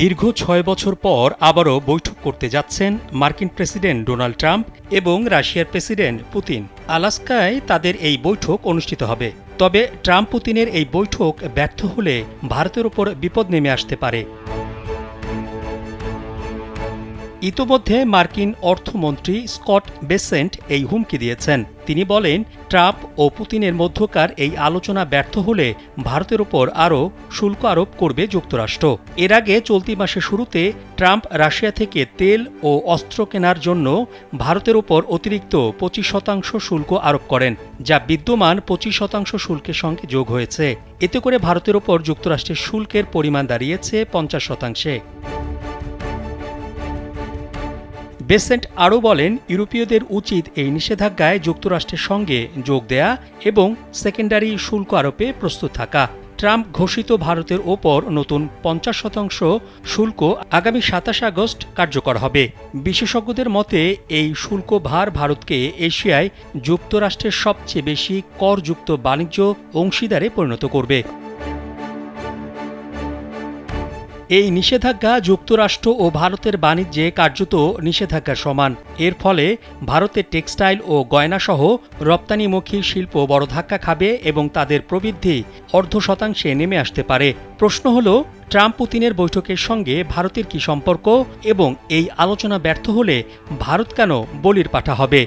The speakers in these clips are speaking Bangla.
দীর্ঘ ৬ বছর পর আবারও বৈঠক করতে যাচ্ছেন মার্কিন প্রেসিডেন্ট ডোনাল্ড ট্রাম্প এবং রাশিয়ার প্রেসিডেন্ট পুতিন। আলাস্কায় তাদের এই বৈঠক অনুষ্ঠিত হবে। তবে ট্রাম্প পুতিনের এই বৈঠক ব্যর্থ হলে ভারতের ওপর বিপদ নেমে আসতে পারে। ইতোমধ্যে মার্কিন অর্থমন্ত্রী স্কট বেসেন্ট এই হুমকি দিয়েছেন। তিনি বলেন, ট্রাম্প ও পুতিনের মধ্যকার এই আলোচনা ব্যর্থ হলে ভারতের ওপর আরও শুল্ক আরোপ করবে যুক্তরাষ্ট্র। এর আগে চলতি মাসের শুরুতে ট্রাম্প রাশিয়া থেকে তেল ও অস্ত্র কেনার জন্য ভারতের ওপর অতিরিক্ত 25% শুল্ক আরোপ করেন, যা বিদ্যমান 25% শুল্কের সঙ্গে যোগ হয়েছে। এতে করে ভারতের ওপর যুক্তরাষ্ট্রের শুল্কের পরিমাণ দাঁড়িয়েছে 50%। বেসেন্ট আরও বলেন, ইউরোপীয়দের উচিত এই নিষেধাজ্ঞায় যুক্তরাষ্ট্রের সঙ্গে যোগ দেয়া এবং সেকেন্ডারি শুল্ক আরোপে প্রস্তুত থাকা। ট্রাম্প ঘোষিত ভারতের ওপর নতুন 50% শুল্ক আগামী 27 আগস্ট কার্যকর হবে। বিশেষজ্ঞদের মতে এই শুল্ক ভার ভারতকে এশিয়ায় যুক্তরাষ্ট্রের সবচেয়ে বেশি করযুক্ত বাণিজ্য অংশীদারে পরিণত করবে। এই নিষেধাজ্ঞা যুক্তরাষ্ট্র ও ভারতের বাণিজ্যে কার্যত নিষেধাজ্ঞার সমান। এর ফলে ভারতের টেক্সটাইল ও গয়নাসহ রপ্তানিমুখী শিল্প বড় ধাক্কা খাবে এবং তাদের প্রবৃদ্ধি 0.5% নেমে আসতে পারে। প্রশ্ন হল, ট্রাম্প পুতিনের বৈঠকের সঙ্গে ভারতের কি সম্পর্ক এবং এই আলোচনা ব্যর্থ হলে ভারত কেন বলির পাঠা হবে?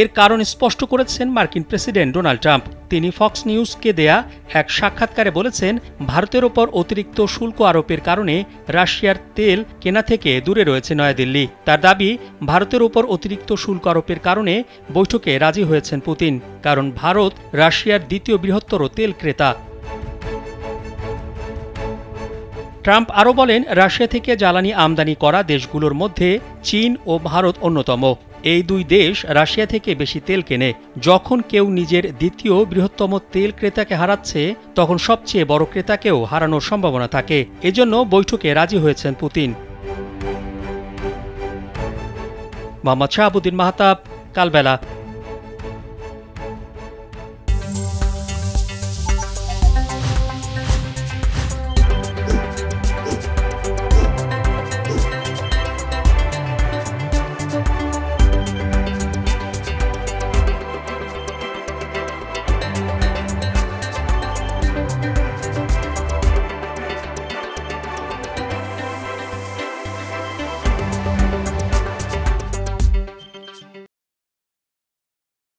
এর কারণ স্পষ্ট করেছেন মার্কিন প্রেসিডেন্ট ডোনাল্ড ট্রাম্প। তিনি ফক্স নিউজকে দেয়া এক সাক্ষাৎকারে বলেছেন, ভারতের ওপর অতিরিক্ত শুল্ক আরোপের কারণে রাশিয়ার তেল কেনা থেকে দূরে রয়েছে নয়াদিল্লি। তার দাবি, ভারতের ওপর অতিরিক্ত শুল্ক আরোপের কারণে বৈঠকে রাজি হয়েছেন পুতিন, কারণ ভারত রাশিয়ার দ্বিতীয় বৃহত্তর তেল ক্রেতা। ট্রাম্প আরও বলেন, রাশিয়া থেকে জ্বালানি আমদানি করা দেশগুলোর মধ্যে চীন ও ভারত অন্যতম। এই দুই দেশ রাশিয়া থেকে বেশি তেল কেনে। যখন কেউ নিজের দ্বিতীয় বৃহত্তম তেল ক্রেতাকে হারাচ্ছে, তখন সবচেয়ে বড় ক্রেতাকেও হারানোর সম্ভাবনা থাকে। এজন্য বৈঠকে রাজি হয়েছেন পুতিন। মোহাম্মদ শাহাবুদ্দিন মাহতাব, কালবেলা।